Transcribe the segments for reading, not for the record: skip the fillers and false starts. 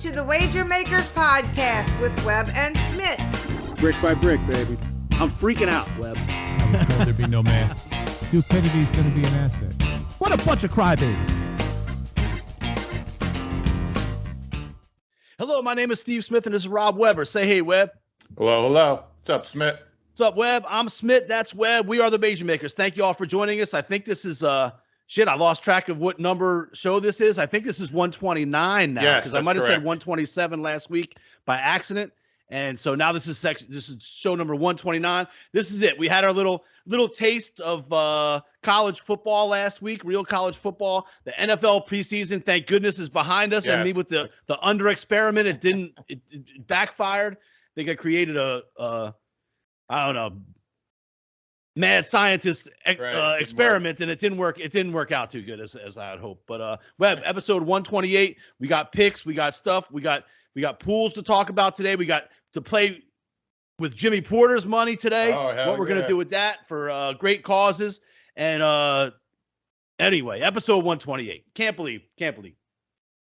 to the Wager Makers Podcast with Webb and Schmidt. Brick by brick, baby. I'm freaking out, Webb. I was told there'd be no man. Stupidity's going to be an asset. What a bunch of crybabies. Hello, my name is Steve Smith, and this is Rob Weber. Say hey, Webb. Hello, hello. What's up, Smith? What's up, Webb? I'm Smith. That's Webb. We are the Wager Makers. Thank you all for joining us. I think this is I lost track of what number show this is. I think this is 129 now, because I might have said 127 last week by accident. And so now this is show number 129. This is it. We had our little taste of college football last week, real college football. The NFL preseason, thank goodness, is behind us. Yes. And me with the under experiment, it backfired. I think I created a mad scientist experiment, and it didn't work. It didn't work out too good as I had hoped. But Webb, episode 128. We got picks. We got stuff. We got pools to talk about today. We got to play with Jimmy Porter's money today. What we're going to do with that for great causes. And anyway, episode 128. Can't believe.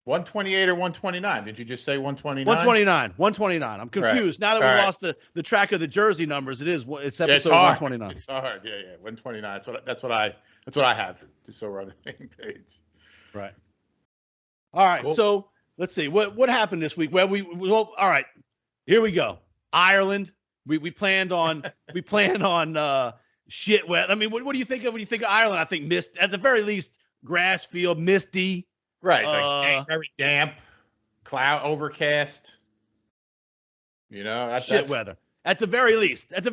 128 or 129? Did you just say 129? 129. I'm confused. Right. Now that we lost the track of the jersey numbers, it's episode 129. It's hard. Yeah. 129. That's what I have. Just so we're on the same page. Right. All right. Cool. So let's see what happened this week. Well, all right. Here we go. Ireland. We planned on shit. Well, I mean, what do you think of when you think of Ireland? I think mist at the very least, grass field, misty. Right, like very damp, cloud, overcast. You know, that's weather. At the very least, that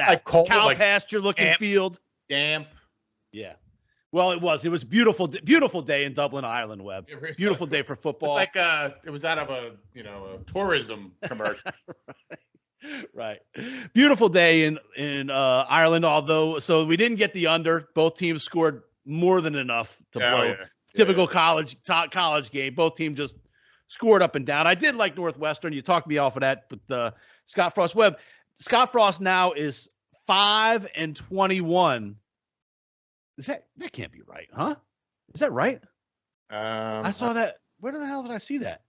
like cold, cow like pasture looking damp, field, damp. Yeah. Well, it was beautiful day in Dublin, Ireland. Webb. Beautiful day for football. It's like it was out of a tourism commercial. Right. Beautiful day in Ireland. Although, so we didn't get the under. Both teams scored more than enough to blow. Yeah. Typical college game. Both teams just scored up and down. I did like Northwestern. You talked me off of that, but Scott Frost. Webb. Scott Frost now is 5-21. That can't be right, huh? Is that right? I saw that. Where the hell did I see that?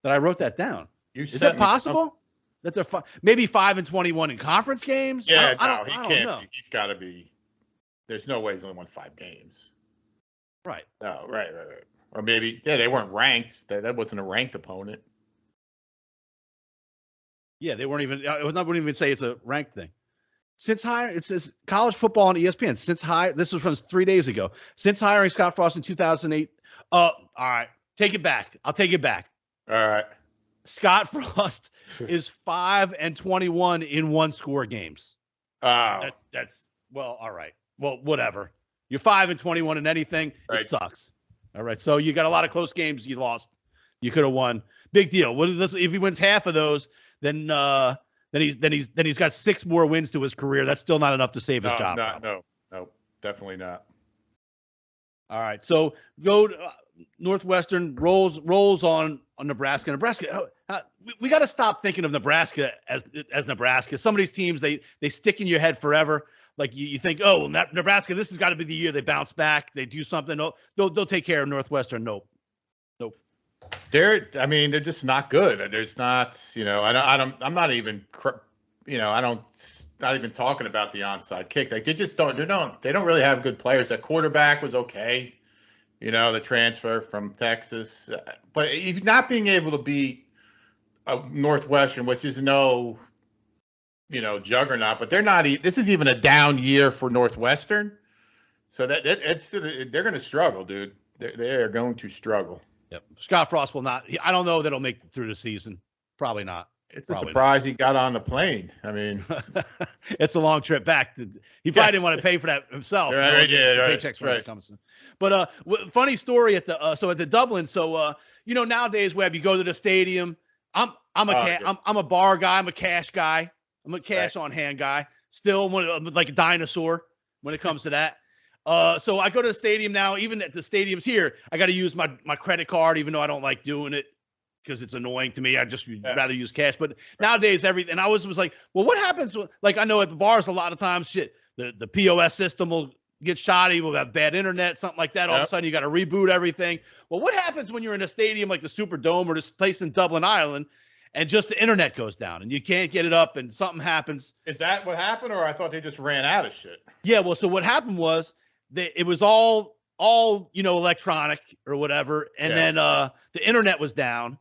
That I wrote that down. Is that possible? That they're maybe 5-21 in conference games? Yeah, he can't know. He's got to be. There's no way he's only won 5 games. Right. No, right. Or maybe, they weren't ranked. That wasn't a ranked opponent. Yeah, they weren't even. I wouldn't even say it's a ranked thing. It says college football on ESPN. This was from 3 days ago. Since hiring Scott Frost in 2008. All right. Take it back. I'll take it back. All right. Scott Frost is 5-21 in one-score games. Oh. That's well, all right. Well, whatever. You're 5-21 in anything. Right. It sucks. All right. So you got a lot of close games you lost. You could have won. Big deal. What is this? If he wins half of those, then he's got 6 more wins to his career. That's still not enough to save his job. No, definitely not. All right. So go to Northwestern rolls on Nebraska. We got to stop thinking of Nebraska as Nebraska. Some of these teams they stick in your head forever. Like you think, oh, Nebraska, this has got to be the year they bounce back. They do something. No, they'll take care of Northwestern. Nope. They're just not good. There's not, I'm not even, not even talking about the onside kick. Like they don't really have good players. That quarterback was okay. The transfer from Texas, but not being able to beat a Northwestern, which is no, juggernaut, but they're not. This is even a down year for Northwestern, so they're going to struggle, dude. They are going to struggle. Yep. Scott Frost will not. I don't know that he'll make it through the season. Probably not. It's a surprise he got on the plane. I mean, it's a long trip back. He probably didn't want to pay for that himself. Right, paychecks right. Comes. But funny story at the Dublin. So nowadays, Webb, you go to the stadium. I'm a bar guy. I'm a cash guy. I'm a cash on hand guy. Still, like a dinosaur when it comes to that. So I go to the stadium now. Even at the stadiums here, I got to use my credit card, even though I don't like doing it because it's annoying to me. I just rather use cash. But nowadays, everything. And I was like, well, what happens? Like I know at the bars, a lot of times, the POS system will gets shoddy, we'll have bad internet, something like that. All of a sudden, you got to reboot everything. Well, what happens when you're in a stadium like the Superdome or this place in Dublin, Ireland, and just the internet goes down and you can't get it up and something happens? Is that what happened, or I thought they just ran out of shit? Yeah, well, so what happened was it was all electronic or whatever, and then the internet was down.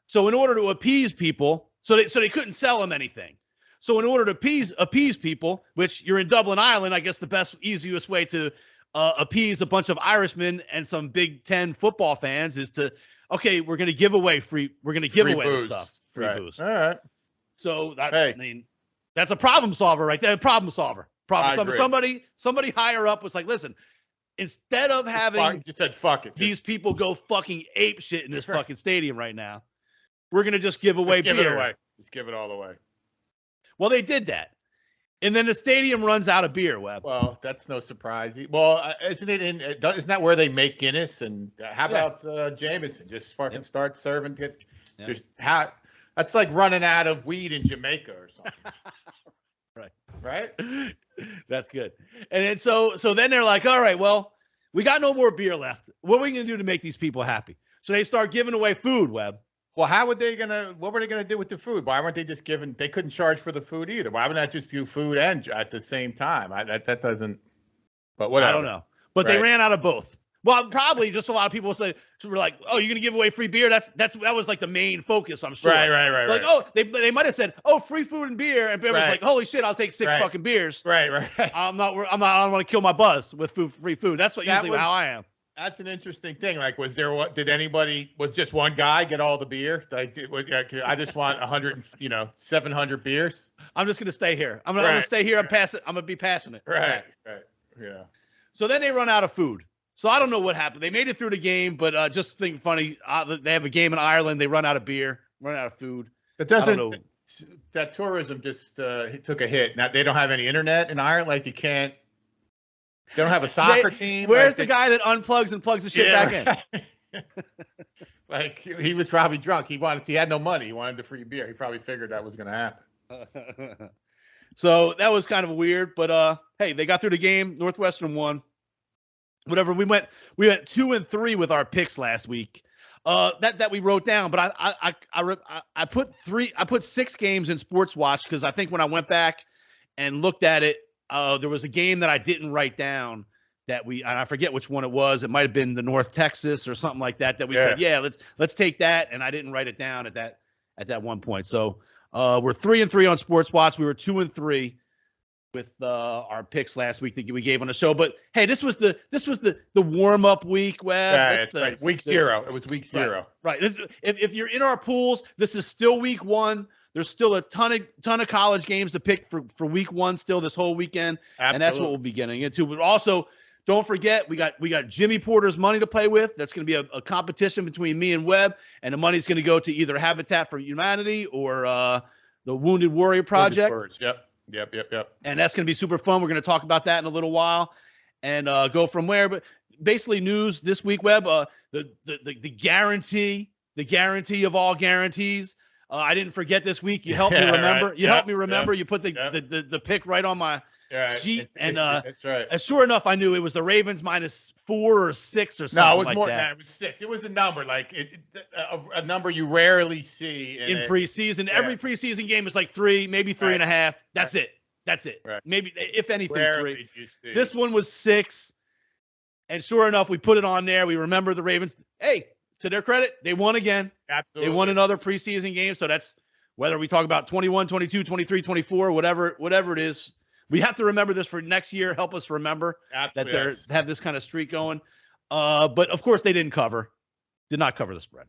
So in order to appease people, so they couldn't sell them anything. So in order to appease people, which you're in Dublin, Ireland, I guess the easiest way to appease a bunch of Irishmen and some Big Ten football fans is to, okay, we're going to give away the stuff. Free booze. All right. So I mean, that's a problem solver right there. Problem solver. Somebody higher up was like, listen, instead of having you said fuck it, these people go fucking ape shit in this fucking stadium right now, we're going to just give away beer. Give it away. Just give it all away. Well, they did that. And then the stadium runs out of beer, Webb. Well, that's no surprise. Well, isn't that where they make Guinness? And how about Jameson? Just fucking start serving. That's like running out of weed in Jamaica or something. Right? That's good. And then so then they're like, all right, well, we got no more beer left. What are we going to do to make these people happy? So they start giving away food, Webb. Well, what were they going to do with the food? Why weren't they just they couldn't charge for the food either. Why wouldn't that just do food and at the same time? That doesn't, but whatever. I don't know. But they ran out of both. Well, probably just a lot of people were like, oh, you're going to give away free beer? That was like the main focus, I'm sure. Right. Like, oh, they might have said, oh, free food and beer. And everyone's like, holy shit, I'll take 6 fucking beers. Right. I don't want to kill my buzz with free food. That's usually how I am. That's an interesting thing. Like, was just one guy get all the beer? I just want 700 beers. I'm just going to stay here. I'm going to stay here. I'm going to be passing it. Right. Yeah. So then they run out of food. So I don't know what happened. They made it through the game, but just think funny. They have a game in Ireland. They run out of beer, run out of food. That tourism just took a hit. Now they don't have any internet in Ireland. Like they don't have a soccer team. Where's the guy that unplugs and plugs the shit back in? Like he was probably drunk. He had no money. He wanted the free beer. He probably figured that was going to happen. So that was kind of weird, but hey, they got through the game. Northwestern won. Whatever. We went 2-3 with our picks last week. That we wrote down, but I put 6 games in Sports Watch because I think when I went back and looked at it, there was a game that I didn't write down and I forget which one it was. It might have been the North Texas or something like that we said, let's take that. And I didn't write it down at that one point. So we're 3-3 on Sports Watch. We were 2-3 with our picks last week that we gave on the show. But hey, this was the warm-up week, Webb. Yeah, week 0. It was week 0. Right. If you're in our pools, this is still week 1. There's still a ton of college games to pick for week 1 still this whole weekend. Absolutely. And that's what we'll be getting into. But also, don't forget, we got Jimmy Porter's money to play with. That's going to be a competition between me and Webb, and the money's going to go to either Habitat for Humanity or the Wounded Warrior Project. Yep. And that's going to be super fun. We're going to talk about that in a little while and go from where. But basically, news this week, Webb. The guarantee of all guarantees. I didn't forget this week. You helped me remember. Right. You helped me remember. You put the pick right on my sheet, and that's right. Sure enough, I knew it was the Ravens -4 or 6 or something. No, it was like more that. than that. It was 6. It was a number like a number you rarely see in preseason. Yeah. Every preseason game is like 3, maybe 3.5. That's it. Right. Maybe if anything, rarely 3. This one was 6, and sure enough, we put it on there. We remember the Ravens. Hey, to their credit, they won again. Absolutely. They won another preseason game. So that's whether we talk about 21, 22, 23, 24, whatever it is. We have to remember this for next year. Help us remember that they have this kind of streak going. But of course, they did not cover the spread.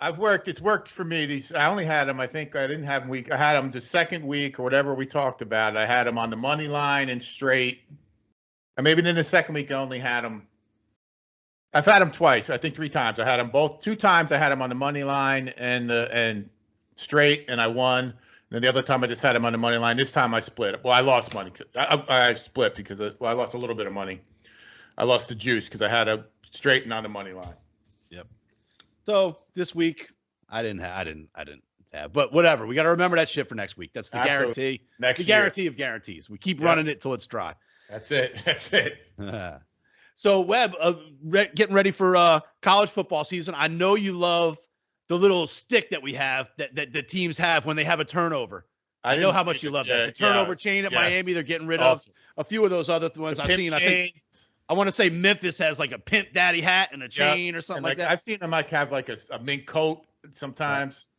It's worked for me. I only had them. I think I didn't have them week. I had them the second week or whatever we talked about. I had them on the money line and straight. And maybe in the second week, I only had them. I've had them twice. I think 3 times. I had them both. 2 times I had them on the money line and straight, and I won. And then the other time I just had them on the money line. This time I split. Well, I lost money. I split because I lost a little bit of money. I lost the juice because I had a straight and on the money line. Yep. So this week I didn't have, but whatever. We got to remember that shit for next week. That's the guarantee. The guarantee of guarantees. We keep running it till it's dry. That's it. That's it. So, Webb, getting ready for college football season. I know you love the little stick that we have that the teams have when they have a turnover. I know how much you love that. The turnover chain at Miami, they're getting rid of. A few of those other ones I've seen. Chain. I want to say Memphis has like a Pimp Daddy hat and a chain or something like that. I've seen them have like a mink coat sometimes.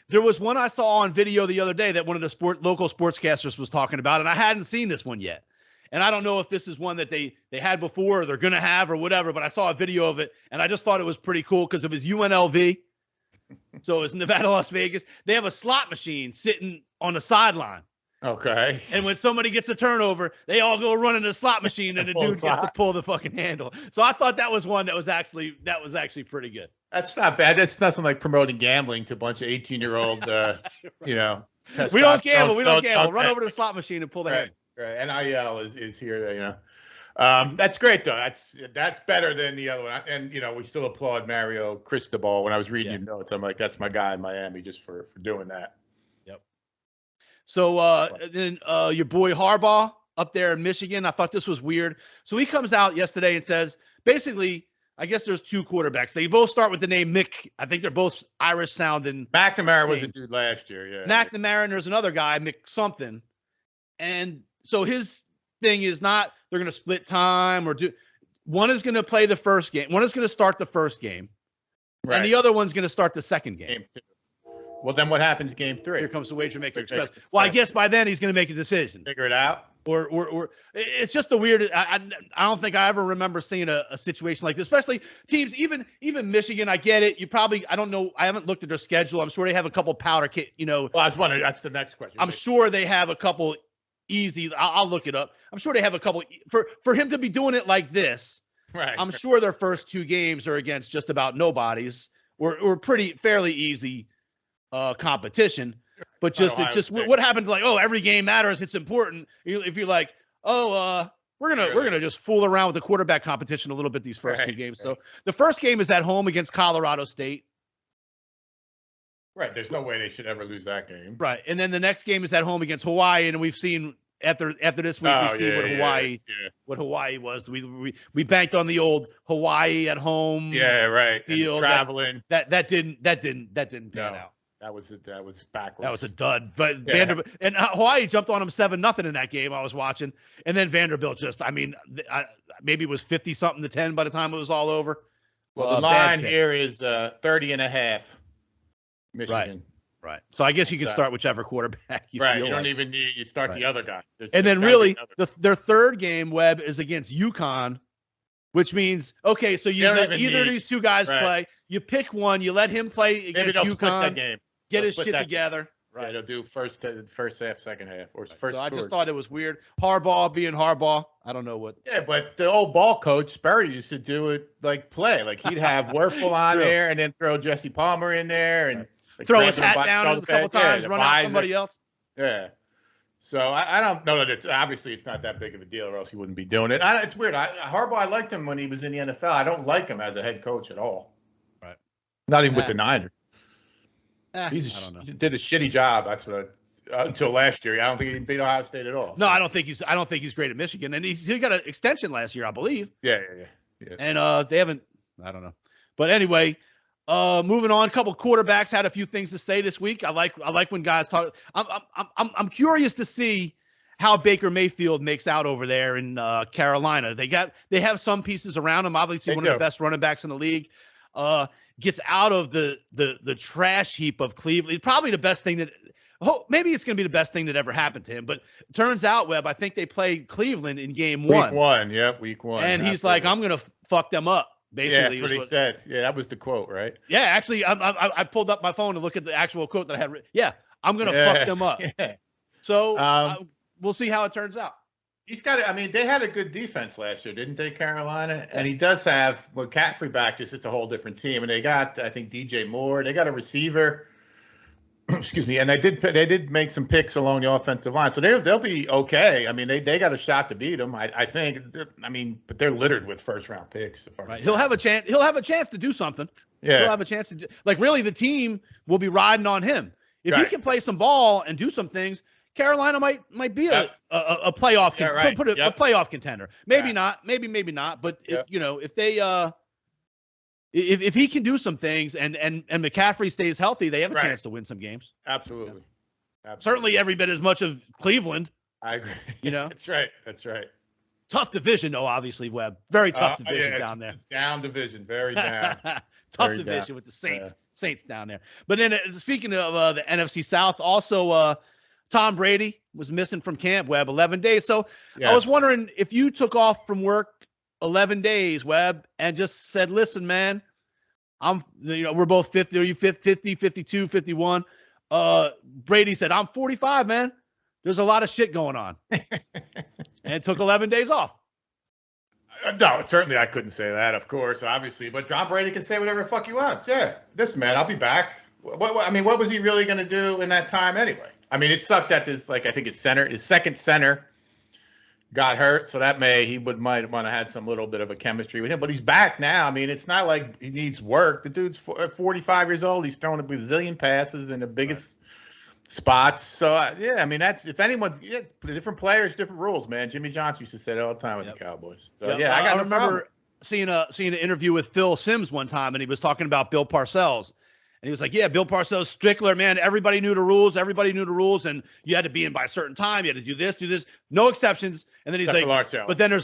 There was one I saw on video the other day that one of the local sportscasters was talking about, and I hadn't seen this one yet. And I don't know if this is one that they had before or they're going to have or whatever, but I saw a video of it, and I just thought it was pretty cool because it was UNLV. So it was Nevada, Las Vegas. They have a slot machine sitting on the sideline. Okay. And when somebody gets a turnover, they all go running the slot machine, and the dude gets to pull the fucking handle. So I thought that was one that was actually pretty good. That's not bad. That's nothing like promoting gambling to a bunch of 18-year-old, We don't gamble. We don't gamble. Run over to the slot machine and pull the handle. Right. NIL is here. That's great though. That's better than the other one. And we still applaud Mario Cristobal. When I was reading your notes, I'm like, that's my guy in Miami just for doing that. Yep. So then your boy Harbaugh up there in Michigan, I thought this was weird. So he comes out yesterday and says, basically, I guess there's two quarterbacks. They both start with the name Mick. I think they're both Irish sounding. McNamara was a dude last year. Yeah. McNamara, and there's another guy, Mick something. And so his thing is not they're going to split time or do. One is going to play the first game. One is going to start the first game. Right. And the other one's going to start the second game. Well, then what happens game 3? Here comes the Wager Maker Express. Well, I guess by then he's going to make a decision. Figure it out. Or it's just the weird. I don't think I ever remember seeing a situation like this, especially teams, even Michigan. I get it. I don't know. I haven't looked at their schedule. I'm sure they have a couple powder kit, Well, I was wondering, that's the next question. I'm sure they have a couple easy. I'll look it up. I'm sure they have a couple for him to be doing it like this. Right. I'm sure their first 2 games are against just about nobodies or fairly easy competition. But what happened to every game matters. It's important. If you're like, we're gonna just fool around with the quarterback competition a little bit these first 2 games. So the first game is at home against Colorado State. Right. There's no way they should ever lose that game. Right. And then the next game is at home against Hawaii, and we've seen after this week what Hawaii was. We banked on the old Hawaii at home. Yeah. Right. Deal traveling. That didn't pan out. That was backwards. That was a dud. But Vanderbilt and Hawaii jumped on them 7-0 in that game I was watching. And then Vanderbilt maybe it was 50-something to 10 by the time it was all over. Well, the line here is 30.5. Michigan. Right. So I guess you can start whichever quarterback you feel You don't like. even need you start the other guy. And then really their third game, Webb, is against UConn, which means so you let either of these 2 guys play. You pick one, you let him play against UConn. Split that game. Get his shit together. Right. They'll do first half, second half, or first. So I just thought it was weird. Harbaugh being Harbaugh. I don't know what. Yeah, but the old ball coach Sperry used to do it play. He'd have Werfel on there and then throw Jesse Palmer in there and throw his hat down a couple times, run out somebody else. Yeah. So I don't know that it's not that big of a deal, or else he wouldn't be doing it. It's weird. Harbaugh, I liked him when he was in the NFL. I don't like him as a head coach at all. Right. Not even with the Niners. I don't know. He did a shitty job. That's what until last year. I don't think he beat Ohio State at all. No, I don't think he's great at Michigan, and he got an extension last year, I believe. Yeah. And they haven't. I don't know, but anyway, moving on. A couple quarterbacks had a few things to say this week. I like when guys talk. I'm curious to see how Baker Mayfield makes out over there in Carolina. They have some pieces around him. Obviously, one of the best running backs in the league. Gets out of the trash heap of Cleveland. Probably the best thing maybe it's going to be the best thing that ever happened to him. But it turns out, Webb, I think they played Cleveland in game 1. Week 1, yep, week 1. And he's like, I'm going to fuck them up. Basically, yeah, that's what he said. Yeah, that was the quote, right? Yeah, actually, I pulled up my phone to look at the actual quote that I had written. Yeah, I'm going to fuck them up. Yeah. So we'll see how it turns out. He's got it. I mean, they had a good defense last year, didn't they, Carolina? And he does have Caffrey back. Just it's a whole different team. And they got, I think, DJ Moore. They got a receiver. Excuse me. And they did make some picks along the offensive line, so they'll be okay. I mean, they got a shot to beat them. I think. I mean, but they're littered with first-round picks. Right. He'll have a chance. He'll have a chance to do something. Yeah. He'll have a chance to really the team will be riding on him if he can play some ball and do some things. Carolina might be a playoff a playoff contender. Maybe not, maybe not. But if they if he can do some things and McCaffrey stays healthy, they have a chance to win some games. Absolutely. Certainly every bit as much of Cleveland. I agree. That's right. Tough division, though, obviously, Webb. Very tough division down there. Down division, very down. Tough division with the Saints down there. But then speaking of the NFC South, also Tom Brady was missing from camp, Webb, 11 days. So I was wondering if you took off from work 11 days, Webb, and just said, listen, man, we're both 50. Are you 50, 52, 51? Brady said, I'm 45, man. There's a lot of shit going on. And took 11 days off. No, certainly I couldn't say that, of course, obviously. But Tom Brady can say whatever the fuck he wants. Yeah, listen, man, I'll be back. What was he really going to do in that time anyway? I mean, it sucked that his second center got hurt, so that he might want to had some little bit of a chemistry with him. But he's back now. I mean, it's not like he needs work. The dude's 45 years old. He's throwing a bazillion passes in the biggest spots. So I mean, that's if anyone's different players, different rules, man. Jimmy Johnson used to say that all the time with the Cowboys. So I remember seeing an interview with Phil Simms one time, and he was talking about Bill Parcells. And he was like, yeah, Bill Parcells, Strickler, man, everybody knew the rules. And you had to be in by a certain time. You had to do this, no exceptions. And then he's but then there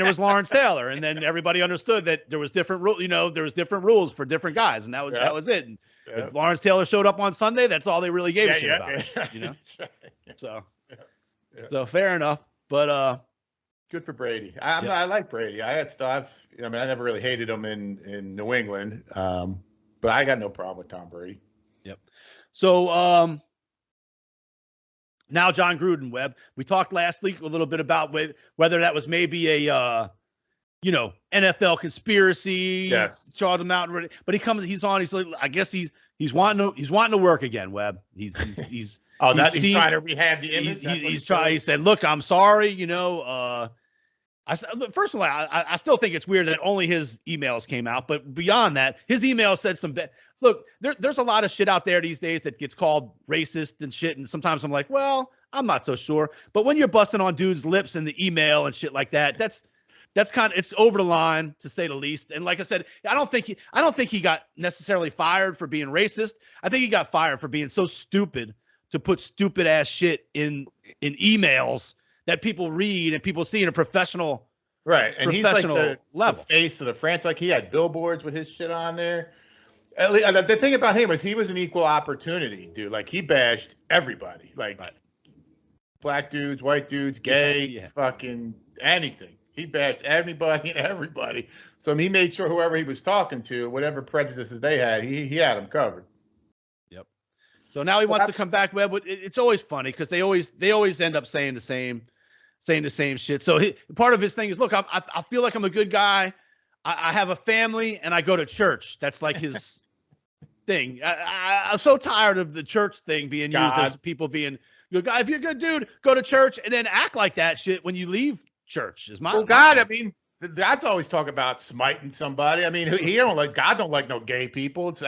was Lawrence Taylor. And then everybody understood that there was different rules, there was different rules for different guys. And that was it. And if Lawrence Taylor showed up on Sunday, that's all they really gave a shit about. So fair enough. But good for Brady. I like Brady. I never really hated him in New England. But I got no problem with Tom Brady. Yep. So now John Gruden, Webb. We talked last week a little bit about whether that was maybe a NFL conspiracy. Yes. Charged him out, but he's on. He's like, I guess he's wanting to work again, Webb. He's he's trying to rehab the image. He's trying. He said, look, I'm sorry. First of all, I still think it's weird that only his emails came out, but beyond that, his email said look, there's a lot of shit out there these days that gets called racist and shit. And sometimes I'm like, well, I'm not so sure. But when you're busting on dudes' lips in the email and shit like that, that's it's over the line, to say the least. And like I said, I don't think he got necessarily fired for being racist. I think he got fired for being so stupid to put stupid ass shit in emails that people read and people see in a professional and he's like the face of the franchise. Like he had billboards with his shit on there. The thing about him is he was an equal opportunity dude. Like he bashed everybody, black dudes, white dudes, gay, fucking anything. He bashed anybody and everybody. So he made sure whoever he was talking to, whatever prejudices they had, he had them covered. Yep. So now he wants to come back. But it's always funny because they always end up saying the same shit. So part of his thing is, look, I feel like I'm a good guy. I have a family and I go to church. That's like his thing. I'm so tired of the church thing being used as people being good guy. If you're a good dude, go to church and then act like that shit when you leave church. I mean, that's always talk about smiting somebody. I mean, God don't like no gay people. It's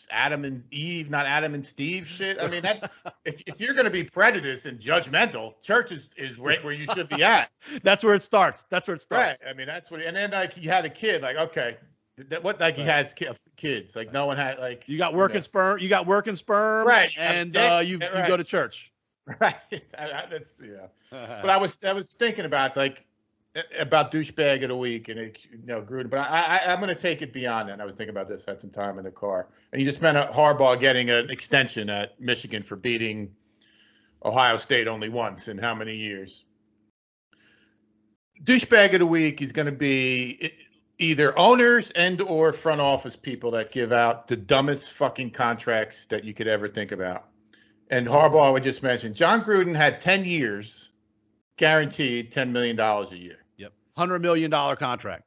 Adam and Eve, not Adam and Steve shit. I mean, that's if you're going to be prejudiced and judgmental, church is right where you should be at. That's where it starts. Right. I mean, that's what. And then he had a kid. Like, okay, he has kids. Like no one had like. You got working sperm. You got working sperm. Right. And you go to church. Right. That's But I was thinking about douchebag of the week and Gruden, but I'm going to take it beyond that. And I was thinking about this, had some time in the car, and you just spent Harbaugh getting an extension at Michigan for beating Ohio State only once in how many years? Douchebag of the week is going to be either owners and or front office people that give out the dumbest fucking contracts that you could ever think about. And Harbaugh, we just mentioned, John Gruden had 10 years, guaranteed $10 million a year. Yep, $100 million contract.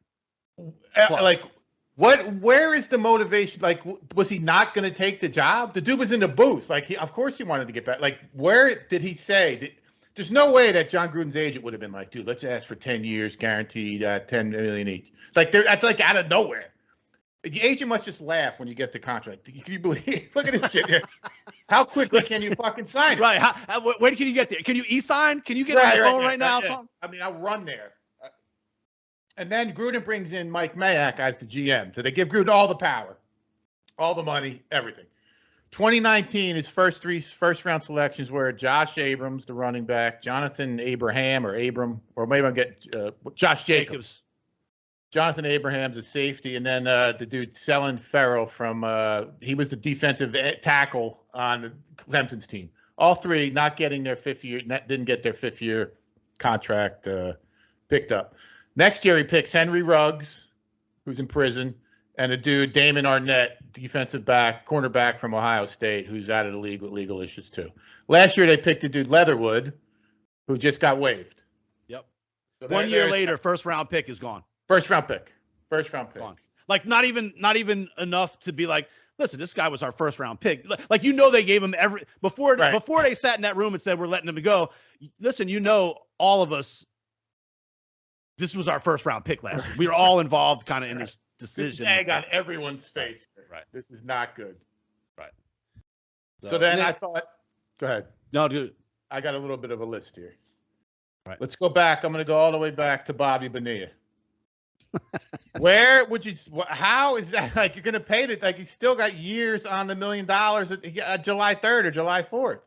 Where is the motivation? Like, was he not going to take the job? The dude was in the booth. Like, of course he wanted to get back. Like, where did he say? There's no way that John Gruden's agent would have been like, dude, let's ask for 10 years, guaranteed $10 million each. Like, that's like out of nowhere. The agent must just laugh when you get the contract. Can you believe? Look at this shit here. How quickly can you fucking sign it? Right. When can you get there? Can you e-sign? Can you get on the phone right now? I mean, I'll run there. And then Gruden brings in Mike Mayock as the GM. So they give Gruden all the power, all the money, everything. 2019, his first round selections were Josh Abrams, the running back, Jonathan Abraham or maybe I'll get Josh Jacobs. Jonathan Abraham's a safety, and then the dude Selin Ferrell he was the defensive tackle on Clemson's team. All three not getting their didn't get their fifth-year contract picked up. Next year, he picks Henry Ruggs, who's in prison, and a dude, Damon Arnett, cornerback from Ohio State, who's out of the league with legal issues too. Last year, they picked a dude, Leatherwood, who just got waived. Yep. So 1 year later, first-round pick is gone. First round pick. Gone. Like not even enough to be like, listen, this guy was our first round pick. Like they gave him before they sat in that room and said we're letting him go. Listen, all of us. This was our first round pick last year. We were all involved, kind of in this decision. This is egg on everyone's face. Right. This is not good. Right. So then I thought, go ahead. No, dude. I got a little bit of a list here. Right. Let's go back. I'm going to go all the way back to Bobby Bonilla. Where would you? How is that? Like, you're going to pay it? Like, he's still got years on the $1 million July 3rd or July 4th.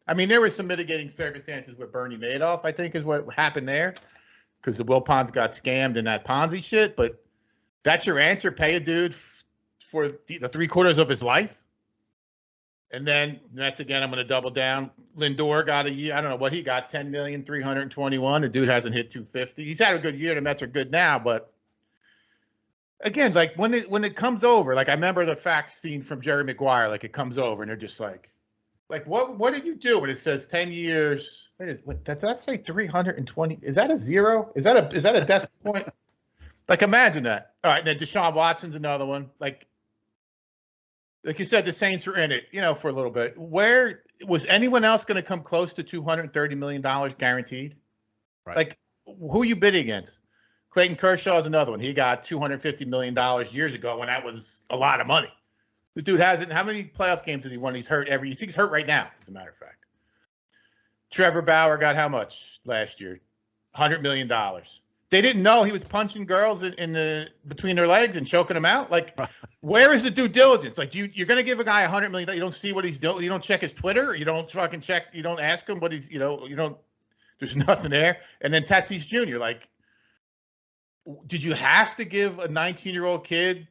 I mean, there were some mitigating circumstances with Bernie Madoff, I think, is what happened there, because the Will Ponds got scammed in that Ponzi shit. But that's your answer: pay a dude for the 3/4 of his life, and then that's again. I'm going to double down. Lindor got a year. I don't know what he got. $10,321,000. The dude hasn't hit 250. He's had a good year. The Mets are good now, but. Again, like when it comes over, like I remember the fax scene from Jerry Maguire, like it comes over and they're just like what did you do when it says 10 years? What does that say 320? Is that a zero? Is that a decimal point? Like imagine that. All right, then Deshaun Watson's another one. Like you said, the Saints were in it, for a little bit. Where was anyone else going to come close to $230 million guaranteed? Right. Like who are you bidding against? Clayton Kershaw is another one. He got $250 million years ago when that was a lot of money. The dude hasn't. How many playoff games has he won? He's hurt he's hurt right now, as a matter of fact. Trevor Bauer got how much last year? $100 million. They didn't know he was punching girls in between their legs and choking them out. Like, where is the due diligence? Like, you're going to give a guy $100 million. You don't see what he's doing. You don't check his Twitter. You don't fucking check. You don't ask him what he's. You don't. There's nothing there. And then Tatis Jr. Like. Did you have to give a 19-year-old kid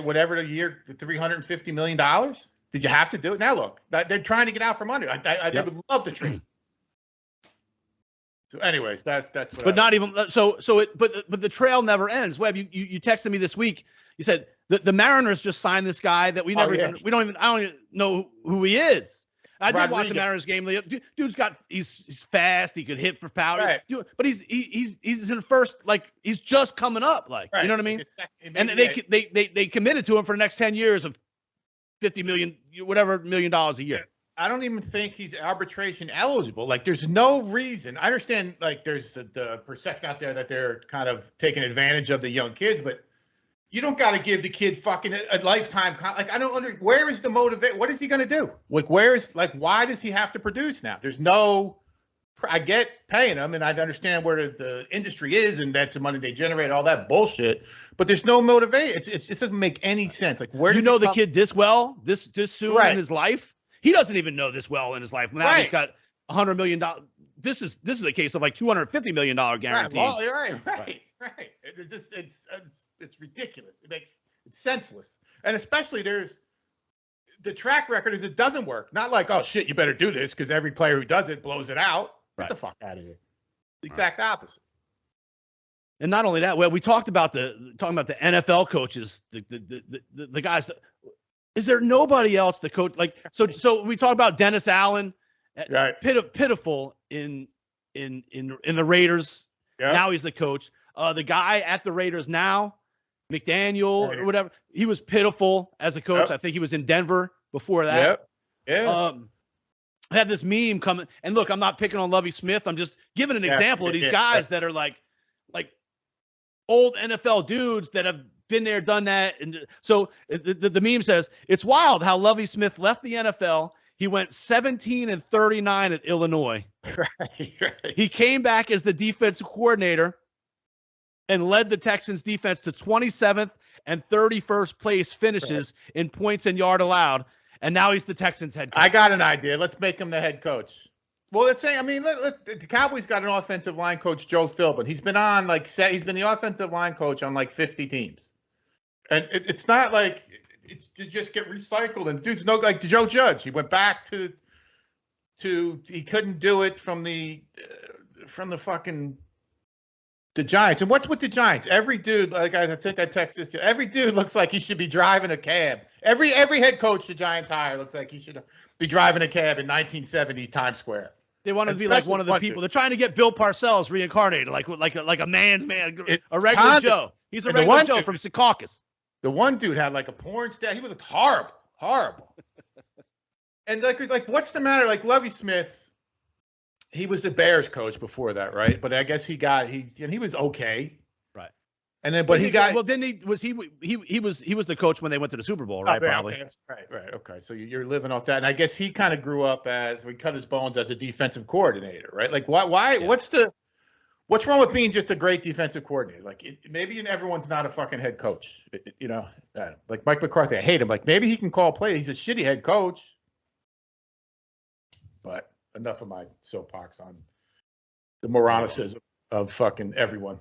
whatever the year $350 million? Did you have to do it? Now look, they're trying to get out from under. They would love to trade. So, anyways, that's what. But not even so. But the trail never ends. Webb, you texted me this week. You said the Mariners just signed this guy that I don't even know who he is. I did watch the Mariners game. Dude's he's fast. He could hit for power. Right. But he's in first. Like he's just coming up. Like you know what I mean? And they committed to him for the next 10 years of $50 million, whatever $1 million a year. I don't even think he's arbitration eligible. Like there's no reason. I understand. Like there's the perception out there that they're kind of taking advantage of the young kids, but. You don't got to give the kid fucking a lifetime. Like, I don't understand. Where is the motivate? What is he going to do? Like, why does he have to produce now? There's no, I get paying him and I understand where the industry is and that's the money they generate, all that bullshit, but there's no motivation. It just doesn't make any sense. Like, where does the kid this well, this soon in his life? He doesn't even know this well in his life. Now he's got $100 million. This is a case of like $250 million guarantee. Right. It's ridiculous. It's senseless. And especially the track record is it doesn't work. Not like, oh shit, you better do this because every player who does it blows it out. Get the fuck out of here. The exact opposite. And not only that, well, we talked about the NFL coaches, the guys. Is there nobody else to coach? Like so we talked about Dennis Allen, pitiful in the Raiders. Yeah. Now he's the coach. The guy at the Raiders now, McDaniel or whatever, he was pitiful as a coach. Yep. I think he was in Denver before that. Yep. Yeah. I had this meme coming, and look, I'm not picking on Lovie Smith. I'm just giving an example of these guys that are like old NFL dudes that have been there, done that. And so the meme says, it's wild how Lovie Smith left the NFL. He went 17-39 at Illinois. Right. He came back as the defensive coordinator and led the Texans defense to 27th and 31st place finishes in points and yard allowed. And now he's the Texans head coach. I got an idea. Let's make him the head coach. Well, let's say, the Cowboys got an offensive line coach, Joe Philbin. He's been on he's been the offensive line coach on 50 teams. And it's not like it's to just get recycled. And dude's like Joe Judge. He went back to he couldn't do it from the Giants. And what's with the Giants? Every dude, I think I texted you, every dude looks like he should be driving a cab. Every head coach the Giants hire looks like he should be driving a cab in 1970 Times Square. They want to be like one of the people. They're trying to get Bill Parcells reincarnated, like a man's man, a regular Joe. He's a regular Joe from Secaucus. The one dude had a porn star. He was horrible. And what's the matter? Like Lovie Smith, he was the Bears coach before that, right? But I guess he was okay. Right. And then, he was the coach when they went to the Super Bowl, right? Probably. Okay. Right. Okay. So you're living off that. And I guess he kind of grew up we cut his bones as a defensive coordinator, right? Like why, yeah. What's wrong with being just a great defensive coordinator? Maybe everyone's not a fucking head coach, like Mike McCarthy. I hate him. Maybe he can call plays. He's a shitty head coach. But enough of my soapbox on the moronicism of fucking everyone.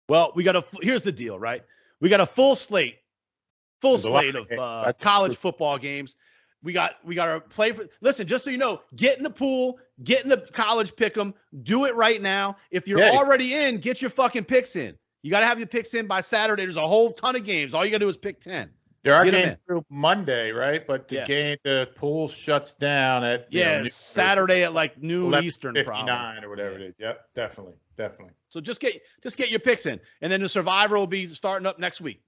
Well, here's the deal, right? We got a full slate of college football games. We got our play for. Listen, just so you know, get in the pool, get in the college pick 'em, do it right now. If you're already in, get your fucking picks in. You got to have your picks in by Saturday. There's a whole ton of games. All you got to do is pick 10. There are games through Monday, right? But the pool shuts down at Saturday at noon Eastern, probably or whatever it is. Yep, definitely. So just get your picks in, and then the Survivor will be starting up next week.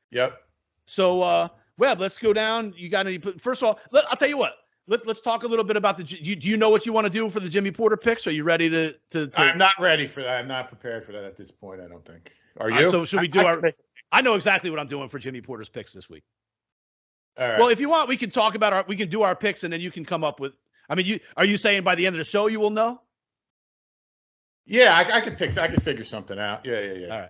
Yep. So, Webb, let's go down. You got any? First of all, I'll tell you what. Let's talk a little bit about do you know what you want to do for the Jimmy Porter picks? Are you ready to? I'm not ready for that. I'm not prepared for that at this point. I don't think. Are you? So should we do I know exactly what I'm doing for Jimmy Porter's picks this week. All right. Well, if you want, we can talk about we can do our picks, and then you can come up with. Are you saying by the end of the show you will know? Yeah, I can pick. I can figure something out. Yeah. All right.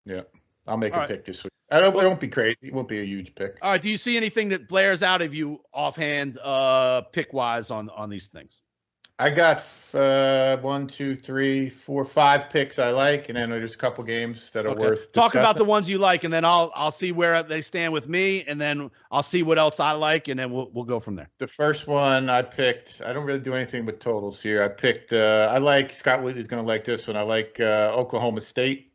Yeah. I'll make a pick this week. It won't be crazy. It won't be a huge pick. All right. Do you see anything that blares out of you offhand, pick wise on these things? I got 1, 2, 3, 4, 5 picks I like, and then there's a couple games that are worth talk discussing. about the ones you like, and then I'll see where they stand with me, and then I'll see what else I like, and then we'll go from there. The first one I picked, I don't really do anything with totals here. I picked I like Scott Whitley's going to like this one. I like Oklahoma State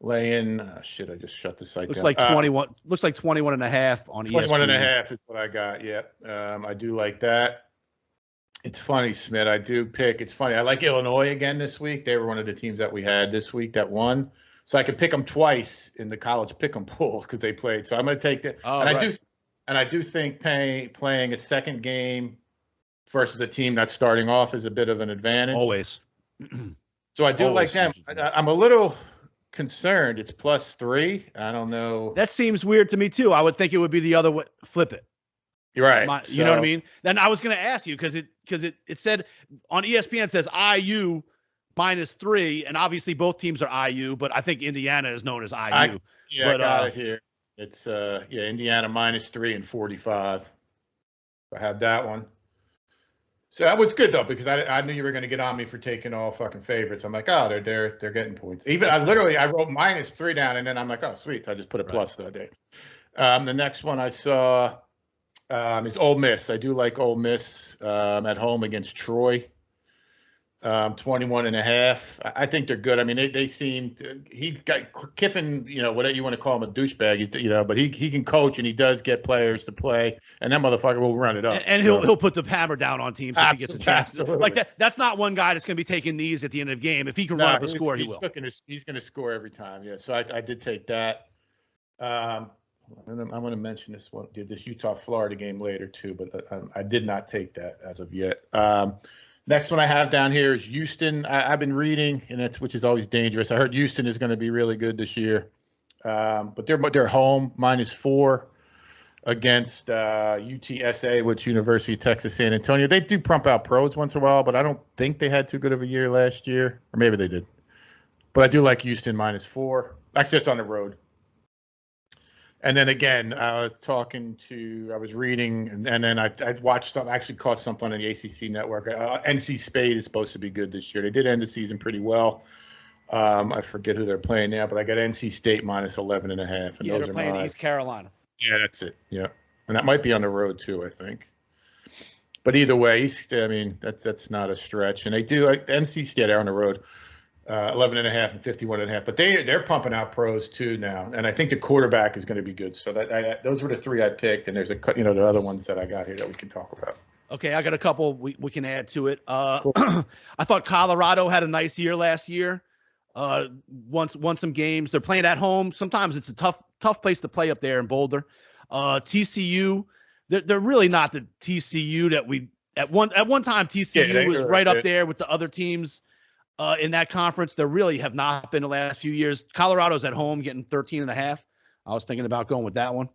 laying. I just shut the site down. Like 21. Looks like 21 and a half on 21 ESPN. and a half is what I got. Yeah, I do like that. It's funny, Smith. I do pick. It's funny. I like Illinois again this week. They were one of the teams that we had this week that won. So I could pick them twice in the college pick 'em pool because they played. So I'm going to take that. I do think playing a second game versus a team that's starting off is a bit of an advantage. Always. So I do like them. I'm a little concerned. It's +3. I don't know. That seems weird to me too. I would think it would be the other way. Flip it. You're right. You know what I mean? Then I was going to ask you because it said on ESPN it says IU -3, and obviously both teams are IU, but I think Indiana is known as IU. I got it here. It's Indiana -3 and 45. I had that one. So that was good though because I knew you were going to get on me for taking all fucking favorites. I'm like, oh, they're getting points. Even I wrote -3 down, and then I'm like, oh, sweet. So I just put a plus that day. The next one I saw. Is Ole Miss. I do like Ole Miss at home against Troy. 21 and a half. I think they're good. I mean, they seem he's got Kiffin, whatever you want to call him, a douchebag, but he can coach and he does get players to play, and that motherfucker will run it up. And he'll put the hammer down on teams if he gets a chance. Absolutely. Like that. That's not one guy that's going to be taking knees at the end of the game. If he can run up a score, he will. He's going to score every time. Yeah. So I did take that. I'm going to mention this Utah-Florida game later too, but I did not take that as of yet. Next one I have down here is Houston. I've been reading, which is always dangerous. I heard Houston is going to be really good this year, but they're home -4. against UTSA, which University of Texas San Antonio. They do pump out pros once in a while, but I don't think they had too good of a year last year, or maybe they did. But I do like Houston -4. Actually, it's on the road. And then again, I was reading, and then I watched stuff. I actually caught something on the ACC network. NC State is supposed to be good this year. They did end the season pretty well. I forget who they're playing now, but I got NC State -11.5. And yeah, they're playing East Carolina. Yeah, that's it. Yeah, and that might be on the road too, I think. But either way, I mean, that's not a stretch. And they do NC State are on the road. 11.5 and 51.5, but they're pumping out pros too now, and I think the quarterback is going to be good. So those were the three I picked, and there's the other ones that I got here that we can talk about. Okay, I got a couple we can add to it. Cool. I thought Colorado had a nice year last year. Won some games. They're playing at home. Sometimes it's a tough place to play up there in Boulder. TCU, they're really not the TCU that we at one time. TCU was right up there with the other teams. In that conference, there really have not been the last few years. Colorado's at home getting 13.5. I was thinking about going with that one.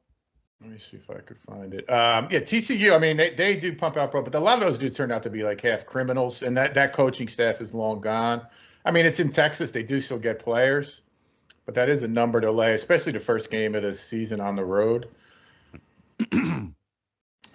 Let me see if I could find it. Yeah, TCU, I mean, they do pump out pro, but a lot of those dudes turn out to be like half criminals, and that coaching staff is long gone. I mean, it's in Texas. They do still get players, but that is a number to lay, especially the first game of the season on the road. I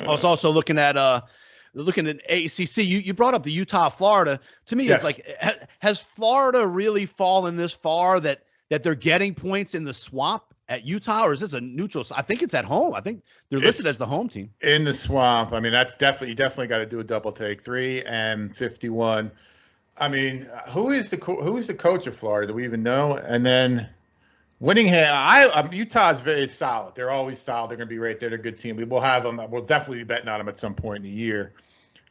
was also looking at ACC. You brought up the Utah, Florida. To me, yes. It's like, has Florida really fallen this far that they're getting points in the swamp at Utah, or is this a neutral? I think it's at home. I think they're listed as the home team. In the swamp. I mean, that's you definitely got to do a double take. 3-51. I mean, who is the coach of Florida? Do we even know? And then Winningham, Utah is very solid. They're always solid. They're going to be right there. They're a good team. We will have them. We'll definitely be betting on them at some point in the year.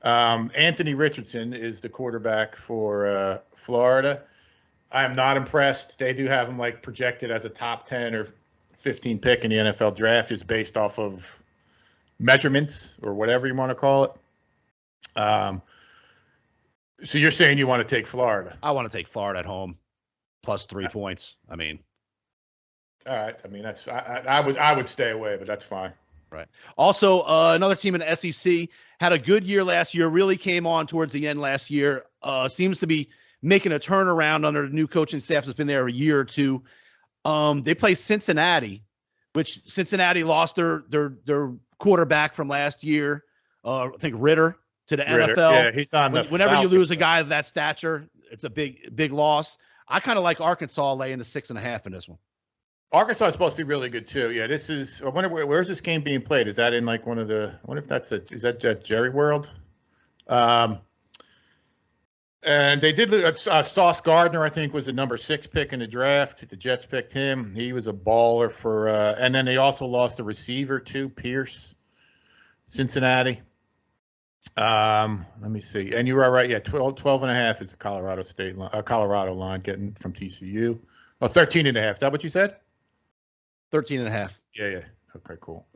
Anthony Richardson is the quarterback for Florida. I am not impressed. They do have him like projected as a top 10 or 15 pick in the NFL draft. It's based off of measurements or whatever you want to call it. So you're saying you want to take Florida? I want to take Florida at home, plus 3 points. I mean. All right. I mean, that's I would stay away, but that's fine. Right. Also, another team in the SEC had a good year last year. Really came on towards the end last year. Seems to be making a turnaround under the new coaching staff that's been there a year or two. They play Cincinnati, which Cincinnati lost their quarterback from last year. I think Ritter to the NFL. Yeah, he's on the whenever you lose a guy of that stature, it's a big loss. I kind of like Arkansas laying the 6.5 in this one. Arkansas is supposed to be really good too. Yeah, this is. I wonder where's this game being played? Is that in like one of the? I wonder if is that Jerry World? And they did. Sauce Gardner, I think, was the number 6 pick in the draft. The Jets picked him. He was a baller for. And then they also lost a receiver too, Pierce, Cincinnati. Let me see. And you were right. Yeah, 12.5 is the Colorado line getting from TCU. Oh, 13.5. Is that what you said? 13.5. Yeah. Okay, cool.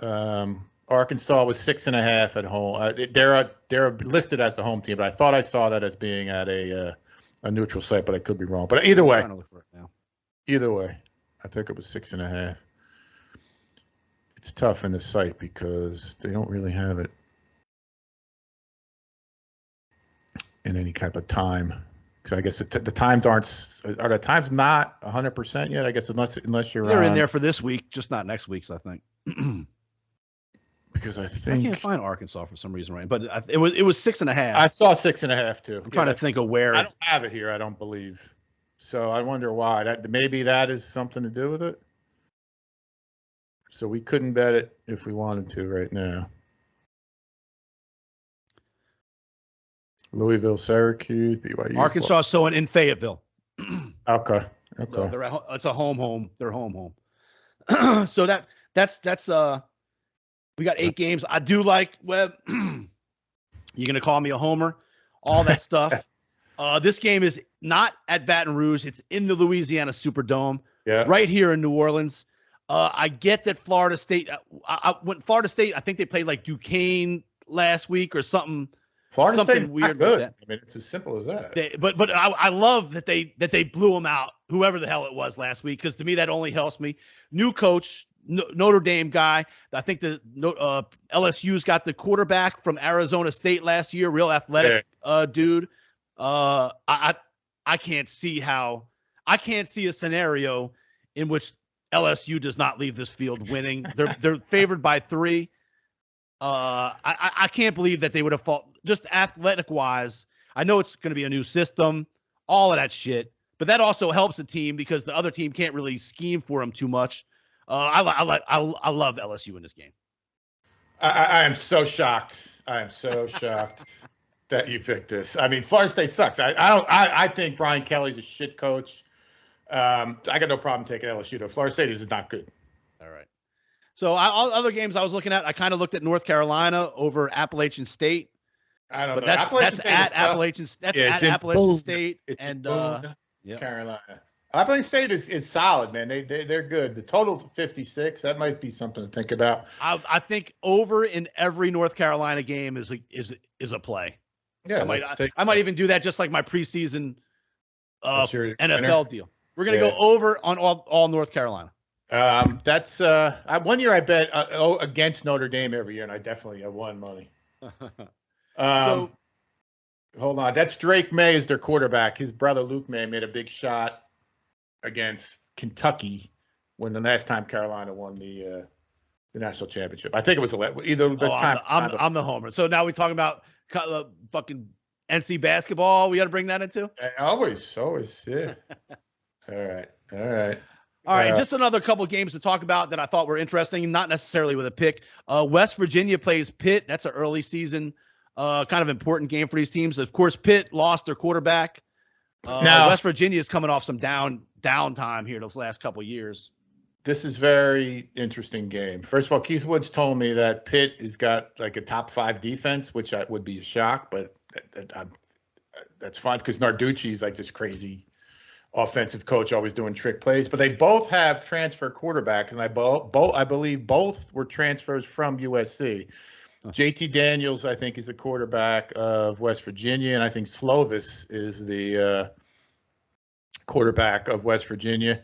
Arkansas was 6.5 at home. They're listed as the home team, but I thought I saw that as being at a neutral site, but I could be wrong. But either way, I think it was 6.5. It's tough in the site because they don't really have it in any type of time. I guess the times are the times not 100% yet. I guess unless you're they're in there for this week, just not next week's. I think because I can't find Arkansas for some reason, right? But it was 6.5. I saw 6.5 too. I'm trying to think of where. I don't have it here. I don't believe. So I wonder why. Maybe that is something to do with it. So we couldn't bet it if we wanted to right now. Louisville, Syracuse, BYU. Arkansas, so in Fayetteville. Okay. So it's a home. They're home. So that's we got 8 games. I do like Webb. You're gonna call me a homer, all that stuff. This game is not at Baton Rouge. It's in the Louisiana Superdome, right here in New Orleans. I get that Florida State. I think they played like Duquesne last week or something. Florida something State weird good. with that. I mean, it's as simple as that. But I love that they blew them out, whoever the hell it was last week, because to me that only helps me. New coach, Notre Dame guy. I think the LSU's got the quarterback from Arizona State last year, real athletic dude. I can't see a scenario in which LSU does not leave this field winning. They're favored by 3. I can't believe that they would have fought just athletic wise. I know it's going to be a new system, all of that shit, but that also helps the team because the other team can't really scheme for them too much. I love LSU in this game. I am so shocked. I am so shocked that you picked this. I mean, Florida State sucks. I think Brian Kelly's a shit coach. I got no problem taking LSU though. Florida State is not good. All right. So all other games I was looking at, I kind of looked at North Carolina over Appalachian State. I don't know. That's at Appalachian State and Carolina. Appalachian State is solid, man. They're good. The total's 56. That might be something to think about. I think over in every North Carolina game is a play. Yeah, I might even do that just like my preseason NFL winner? deal. We're gonna go over on all North Carolina. That's 1 year I bet against Notre Dame every year, and I definitely have won money. So hold on, that's Drake May is their quarterback. His brother Luke May made a big shot against Kentucky when the last time Carolina won the national championship. I think it was either this time. I'm the homer. So now we're talking about fucking NC basketball. We got to bring that into. Always, yeah. All right. Just another couple of games to talk about that I thought were interesting, not necessarily with a pick. West Virginia plays Pitt. That's an early season kind of important game for these teams. Of course, Pitt lost their quarterback. Now West Virginia is coming off some downtime here those last couple of years. This is very interesting game. First of all, Keith Woods told me that Pitt has got like a top 5 defense, which would be a shock, but that's fine because Narducci is like this crazy offensive coach, always doing trick plays. But they both have transfer quarterbacks, and I believe both were transfers from USC. JT Daniels, I think, is a quarterback of West Virginia, and I think Slovis is the quarterback of West Virginia.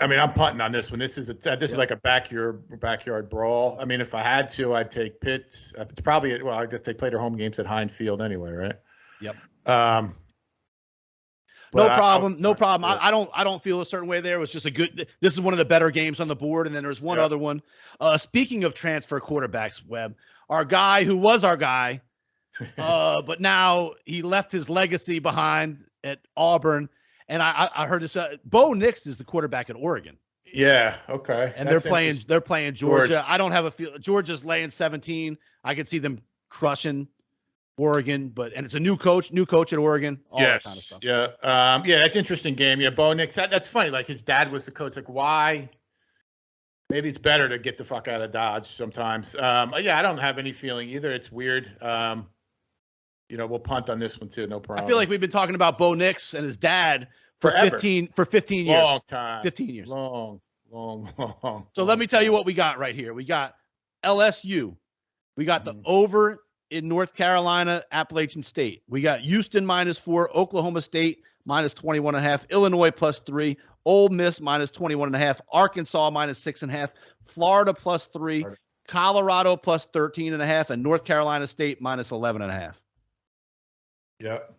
I mean, I'm punting on this one. This is like a backyard brawl. I mean, if I had to, I'd take Pitt. It's probably I guess they play their home games at Heinz Field anyway, right? Yep. No problem. I don't feel a certain way there. It was just this is one of the better games on the board. And then there's one other one. Speaking of transfer quarterbacks, Webb, our guy who was our guy, but now he left his legacy behind at Auburn. And I heard this. Bo Nix is the quarterback at Oregon. Yeah. Okay. And they're playing Georgia. I don't have a feel. Georgia's laying 17. I could see them crushing Oregon, and it's a new coach at Oregon, all that kind of stuff. Yeah. That's an interesting game. Yeah, Bo Nix, that's funny. Like his dad was the coach. Like why? Maybe it's better to get the fuck out of Dodge sometimes. I don't have any feeling either. It's weird. We'll punt on this one too. No problem. I feel like we've been talking about Bo Nix and his dad for 15 years. Long time. 15 years. Long. So let me tell you what we got right here. We got LSU. We got the over in North Carolina, Appalachian State. We got Houston -4, Oklahoma State -21.5, Illinois +3, Ole Miss -21.5, Arkansas -6.5, Florida +3, Colorado +13.5, and North Carolina State -11.5. Yep.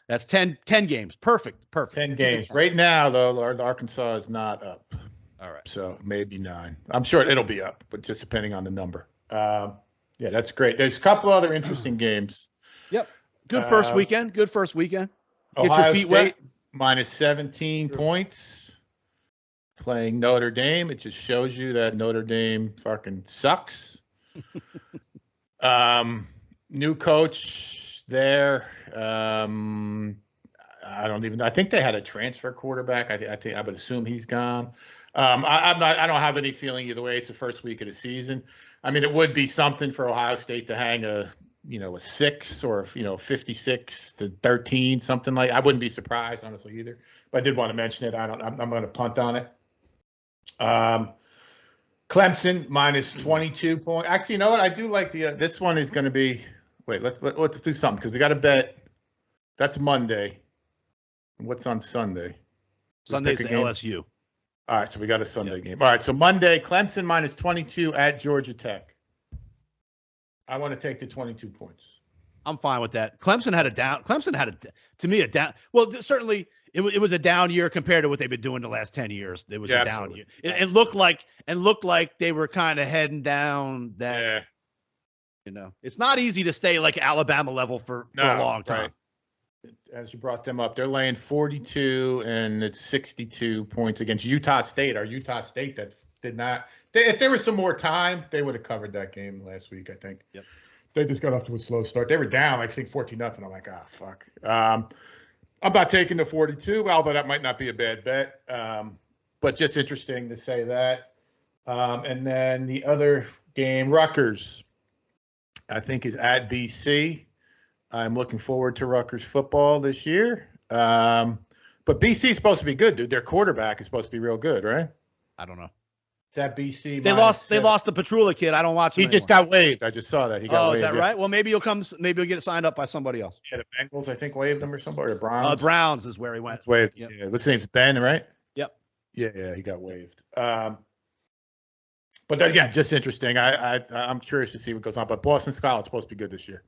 That's 10 games. Perfect. 10 games. Right now, though, Arkansas is not up. All right. So maybe 9. I'm sure it'll be up, but just depending on the number. Yeah, that's great. There's a couple other interesting games. Yep. Good first weekend. Get Ohio your feet State, wet. -17 points. Playing Notre Dame. It just shows you that Notre Dame fucking sucks. New coach there. I think they had a transfer quarterback. I would assume he's gone. I don't have any feeling either way. It's the first week of the season. I mean, it would be something for Ohio State to hang a 6 or 56-13, something like. I wouldn't be surprised, honestly, either. But I did want to mention it. I'm going to punt on it. Clemson -22 points. Actually, you know what? I do like this one is going to be. Wait, let's do something because we got to bet. That's Monday. What's on Sunday? Sunday's the LSU. All right, so we got a Sunday game. All right, so Monday, Clemson minus 22 at Georgia Tech. I want to take the 22 points. I'm fine with that. Clemson had a down. To me, a down. Well, certainly it was a down year compared to what they've been doing the last 10 years. It was a down year. It looked like they were kind of heading down that. Yeah. It's not easy to stay like Alabama level for a long time. Right. As you brought them up, they're laying 42 and it's 62 points against Utah State. Our Utah State that did not. If there was some more time, they would have covered that game last week, I think. Yep. They just got off to a slow start. They were down, I think 14-0. I'm like, fuck. I'm not taking the 42, although that might not be a bad bet. But just interesting to say that. And then the other game, Rutgers, I think is at BC. I'm looking forward to Rutgers football this year. But BC is supposed to be good, dude. Their quarterback is supposed to be real good, right? I don't know. It's at BC. They lost the Petrula kid. I don't watch him anymore. Just got waived. I just saw that. He got waived. Is that right? Well, maybe he'll come. Maybe he'll get signed up by somebody else. Yeah, the Bengals, I think, waived him or somebody. Or Browns. Browns is where he went. Waived. Yep. Yeah. His name's Ben, right? Yep. Yeah, he got waived. But again, just interesting. I'm curious to see what goes on. But Boston Scott's supposed to be good this year.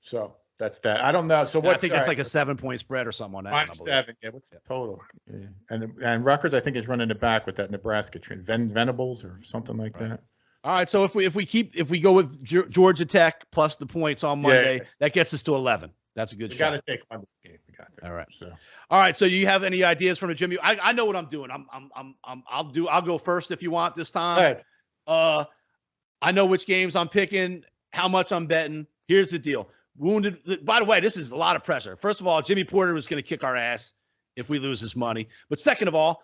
So that's that. I don't know. So what? I think that's like a 7-point spread or something on that. -7. Yeah. What's the total? Yeah. And Rutgers, I think, is running it back with that Nebraska train, Venables or something like that. All right. So if we go with Georgia Tech plus the points on Monday, that gets us to 11. That's a good shot. We got to take Monday game. We got to. All right. All right. So you have any ideas from the Jimmy? I know what I'm doing. I'll go first if you want this time. Go ahead. I know which games I'm picking, how much I'm betting. Here's the deal. Wounded. By the way, this is a lot of pressure. First of all, Jimmy Porter was going to kick our ass if we lose this money. But second of all,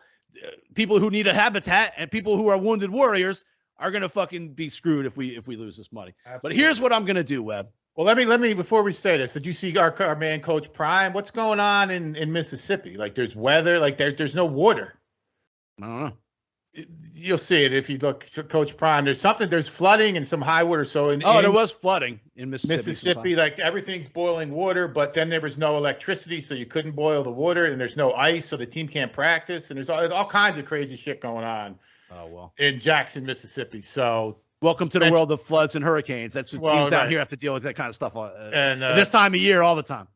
people who need a habitat and people who are wounded warriors are going to fucking be screwed if we lose this money. Absolutely. But here's what I'm going to do, Webb. Well, let me before we say this, did you see our man Coach Prime? What's going on in Mississippi? Like there's weather, like there's no water. I don't know. You'll see it if you look to Coach Prime. There's flooding and some high water. So there was flooding in Mississippi, like everything's boiling water, but then there was no electricity, so you couldn't boil the water, and there's no ice, so the team can't practice, and there's all kinds of crazy shit going on. Oh well. In Jackson, Mississippi. So welcome to the world of floods and hurricanes. That's what teams out here have to deal with, that kind of stuff. And this time of year, all the time.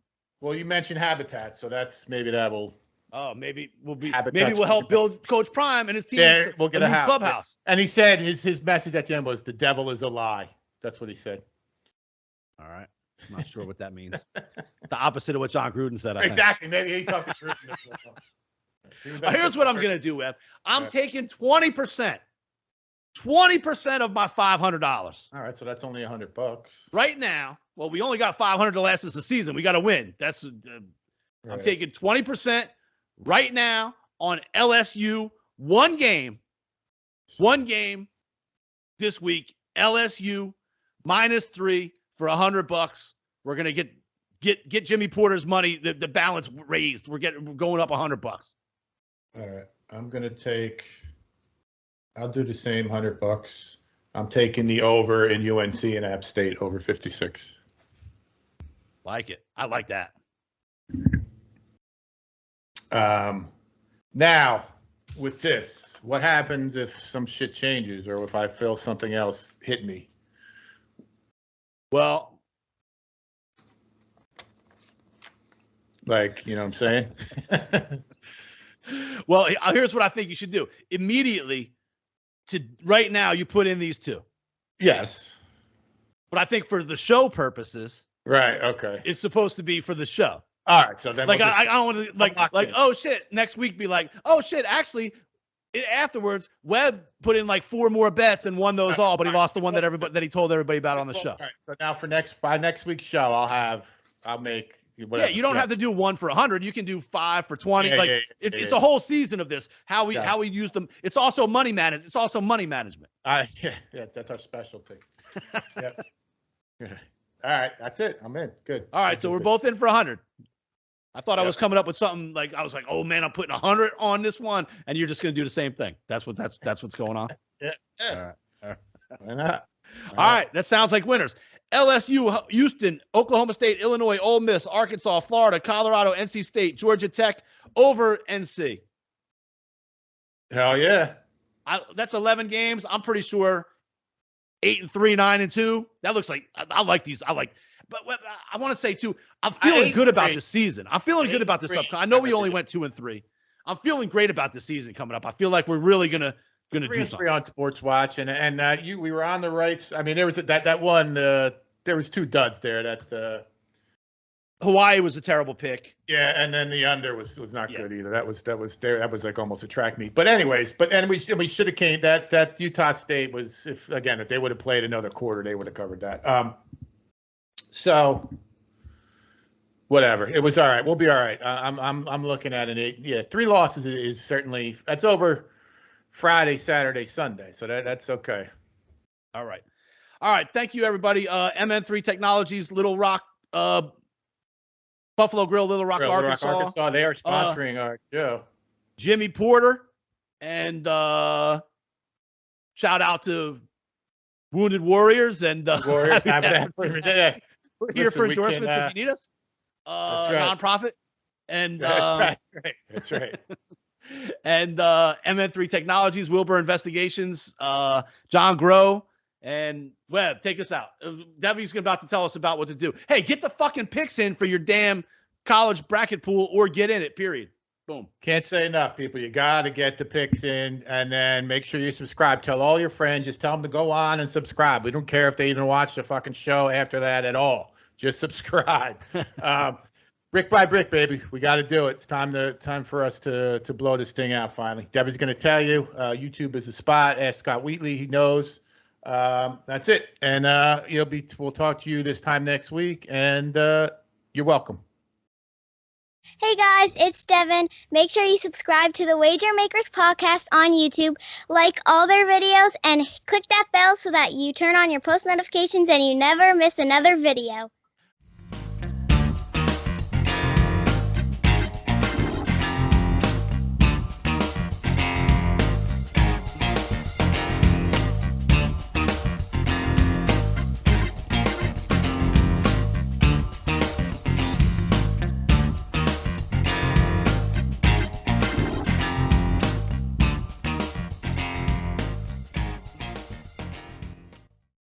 Well, you mentioned habitat, so maybe that will. Oh, maybe we'll help build Coach Prime and his team. Yeah, we'll get a clubhouse. And he said his message at the end was, "The devil is a lie." That's what he said. All right, I'm not sure what that means. The opposite of what John Gruden said. Exactly. Maybe he's talking Gruden. Here's what I'm gonna do, Webb. I'm taking 20%. 20% of my $500. All right, so that's only $100 right now. Well, we only got $500 to last us a season. We got to win. That's I'm taking 20%. Right now on LSU, one game this week, LSU -3 for $100. We're gonna get Jimmy Porter's money, the balance raised. We're going up $100. All right, I'll do the same $100. I'm taking the over in UNC and App State over 56. Like it. I like that. Now, with this, what happens if some shit changes or if I feel something else hit me? Well, like, you know what I'm saying? Well, here's what I think you should do. Immediately, right now, you put in these two. Yes. But I think for the show purposes, right? Okay. It's supposed to be for the show. All right. So then, like, I don't want to oh shit, next week be like, oh shit, actually, afterwards, Webb put in like 4 more bets and won those all, but he lost the one that he told everybody about on the show. All right. So now by next week's show, I'll make. Whatever. Yeah, you don't have to do 1 for 100. You can do 5 for 20. It's a whole season of this. How we use them. It's also money management. It's also money management. Yeah, that's our specialty. Yeah. All right, that's it. I'm in. Good. All right, so we're both in for 100. I thought I was coming up with something like I was like, oh man, I'm putting 100 on this one, and you're just gonna do the same thing. That's what's going on. Yeah. All right. Why not? All right, that sounds like winners. LSU, Houston, Oklahoma State, Illinois, Ole Miss, Arkansas, Florida, Colorado, NC State, Georgia Tech, over NC. Hell yeah. That's 11 games. I'm pretty sure 8-3, 9-2. That looks like I like these. But I want to say too, I'm feeling good about the season. I'm feeling good about this upcoming. I know we only went 2-3. I'm feeling great about the season coming up. I feel like we're really gonna do something. 3-3 on Sports Watch, and we were on the right. I mean, there was that one. There was 2 duds there. That Hawaii was a terrible pick. Yeah, and then the under was not good either. That was like almost a track meet. But anyways, we should have came that Utah State was if they would have played another quarter, they would have covered that. So whatever, it was all right. We'll be all right. I'm looking at it. Yeah, 3 losses is certainly that's over Friday, Saturday, Sunday. So that's okay. All right. Thank you, everybody. MN3 Technologies, Little Rock, Buffalo Grill, Little Rock, Arkansas. They are sponsoring our show. Jimmy Porter, and shout out to Wounded Warriors and Warriors. We're here for endorsements if you need us. That's right. Nonprofit. And that's right. And MN3 Technologies, Wilbur Investigations, John Groh, and Webb. Take us out. Debbie's about to tell us about what to do. Hey, get the fucking picks in for your damn college bracket pool or get in it, period. Boom. Can't say enough, people. You got to get the picks in, and then make sure you subscribe. Tell all your friends. Just tell them to go on and subscribe. We don't care if they even watch the fucking show after that at all. Just subscribe. Brick by brick, baby. We got to do it. It's time for us to blow this thing out finally. Debbie's going to tell you YouTube is a spot. Ask Scott Wheatley. He knows. That's it. And we'll talk to you this time next week. And you're welcome. Hey guys, it's Devin. Make sure you subscribe to the Wager Makers podcast on YouTube, like all their videos, and click that bell so that you turn on your post notifications and you never miss another video.